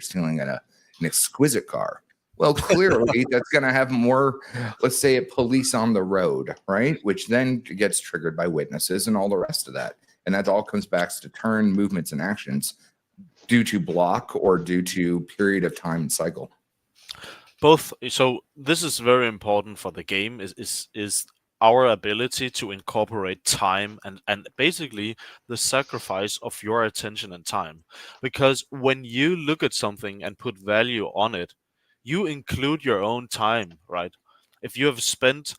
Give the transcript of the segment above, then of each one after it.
stealing an exquisite car. Well, clearly that's going to have more, let's say, police on the road, right? Which then gets triggered by witnesses and all the rest of that. And that all comes back to turn movements and actions due to block or due to period of time and cycle. Both. So this is very important for the game is our ability to incorporate time and basically the sacrifice of your attention and time. Because when you look at something and put value on it, you include your own time, right? If you have spent,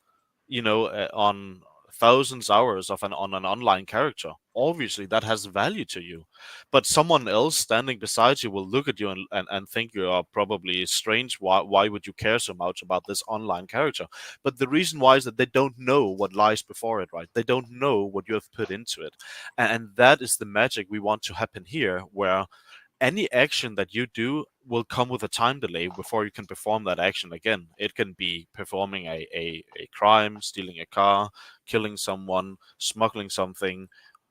on thousands hours on an online character, obviously that has value to you. But someone else standing beside you will look at you and think you are probably strange. Why would you care so much about this online character? But the reason why is that they don't know what lies before it, right? They don't know what you have put into it. And that is the magic we want to happen here, where any action that you do will come with a time delay before you can perform that action again. It can be performing a crime, stealing a car, killing someone, smuggling something,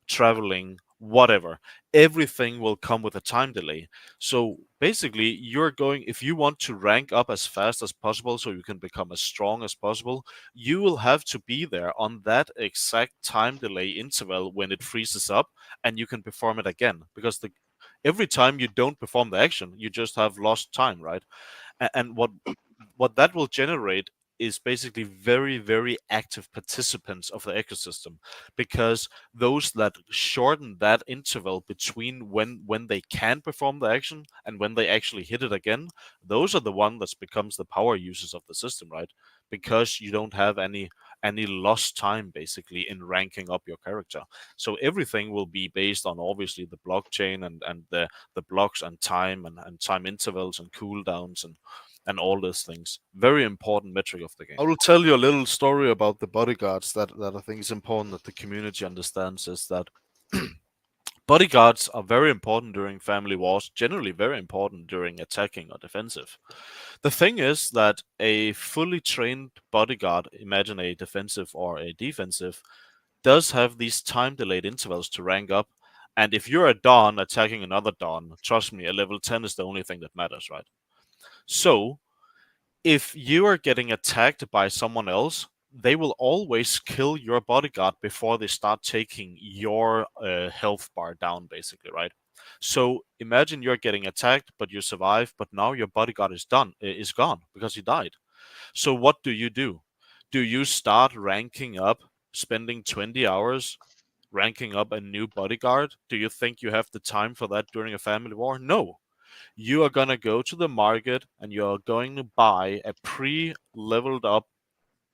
traveling, whatever. Everything will come with a time delay. So basically, if you want to rank up as fast as possible so you can become as strong as possible, you will have to be there on that exact time delay interval when it freezes up and you can perform it again. Because every time you don't perform the action, you just have lost time, right? And what that will generate is basically very, very active participants of the ecosystem, because those that shorten that interval between when they can perform the action and when they actually hit it again, those are the one that becomes the power users of the system, right? Because you don't have any lost time basically in ranking up your character. So everything will be based on obviously the blockchain and the blocks and time and time intervals and cooldowns and all those things. Very important metric of the game. I will tell you a little story about the bodyguards that I think is important that the community understands, is that bodyguards are very important during family wars, generally very important during attacking or defensive. The thing is that a fully trained bodyguard, imagine a defensive or a defensive, does have these time delayed intervals to rank up. And if you're a Dawn attacking another Dawn, trust me, a level 10 is the only thing that matters, right? So if you are getting attacked by someone else, they will always kill your bodyguard before they start taking your health bar down, basically, right? So imagine you're getting attacked, but you survive, but now your bodyguard is gone because he died. So what do? Do you start ranking up, spending 20 hours ranking up a new bodyguard? Do you think you have the time for that during a family war? No. You are going to go to the market and you're going to buy a pre-leveled up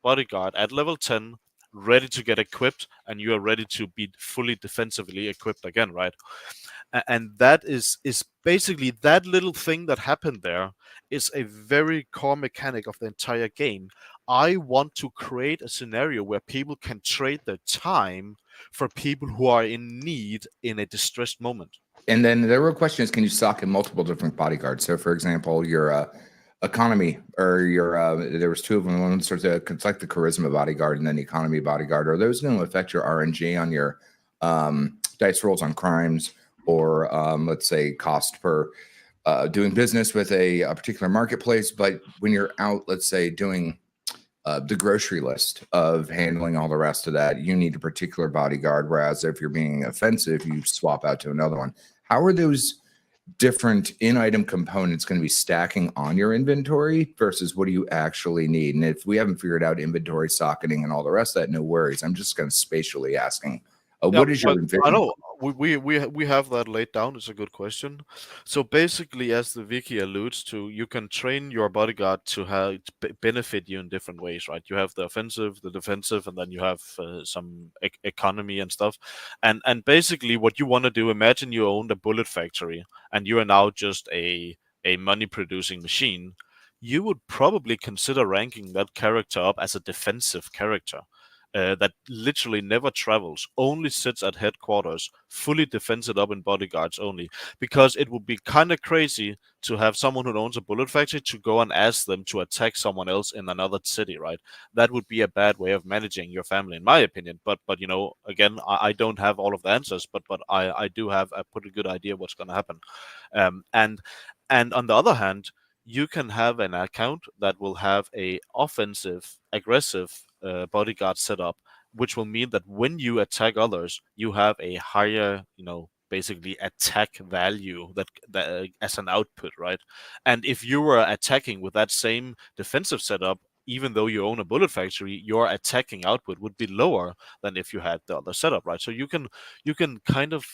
bodyguard at level 10, ready to get equipped, and you are ready to be fully defensively equipped again, right? And that is basically that little thing that happened there is a very core mechanic of the entire game. I want to create a scenario where people can trade their time for people who are in need in a distressed moment. And then there were questions, can you stock in multiple different bodyguards? So for example, your economy or your there was two of them. One sort of like the charisma bodyguard and then the economy bodyguard. Are those going to affect your RNG on your dice rolls on crimes, or let's say cost per doing business with a particular marketplace? But when you're out, let's say doing the grocery list of handling all the rest of that, you need a particular bodyguard, whereas if you're being offensive, you swap out to another one. How are those different in-item components going to be stacking on your inventory versus what do you actually need? And if we haven't figured out inventory socketing and all the rest of that, no worries. I'm just kind of spatially asking, what is your vision? I know we have that laid down. It's a good question. So basically, as the wiki alludes to, you can train your bodyguard to have benefit you in different ways, right? You have the offensive, the defensive, and then you have some economy and stuff. And basically, what you want to do, imagine you owned a bullet factory and you are now just a money producing machine. You would probably consider ranking that character up as a defensive character. That literally never travels, only sits at headquarters, fully defended up in bodyguards only, because it would be kind of crazy to have someone who owns a bullet factory to go and ask them to attack someone else in another city, right? That would be a bad way of managing your family, in my opinion. But you know, again, I don't have all of the answers, but I do have a pretty good idea what's going to happen. And And on the other hand, you can have an account that will have a offensive, aggressive bodyguard setup, which will mean that when you attack others, you have a higher, basically attack value that as an output, right? And if you were attacking with that same defensive setup, even though you own a bullet factory, your attacking output would be lower than if you had the other setup, right? So you can kind of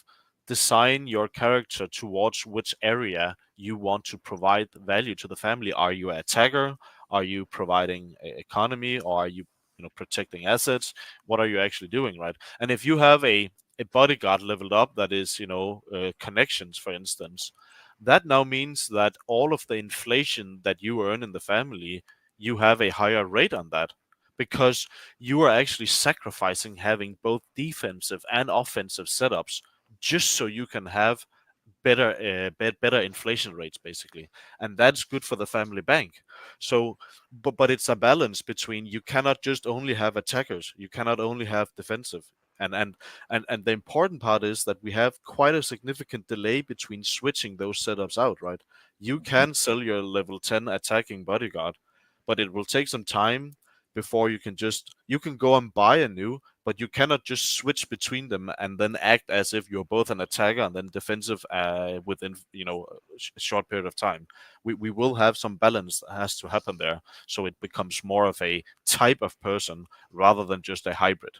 design your character towards which area you want to provide value to the family. Are you an attacker? Are you providing economy? Or are you, protecting assets? What are you actually doing, right? And if you have a bodyguard leveled up that is, connections, for instance, that now means that all of the inflation that you earn in the family, you have a higher rate on that, because you are actually sacrificing having both defensive and offensive setups just so you can have better inflation rates, basically. And that's good for the family bank. So but it's a balance between, you cannot just only have attackers, you cannot only have defensive. And the important part is that we have quite a significant delay between switching those setups out, right? You can sell your level 10 attacking bodyguard, but it will take some time before you can go and buy a new, but you cannot just switch between them and then act as if you're both an attacker and then defensive within a short period of time. We will have some balance that has to happen there, so it becomes more of a type of person rather than just a hybrid.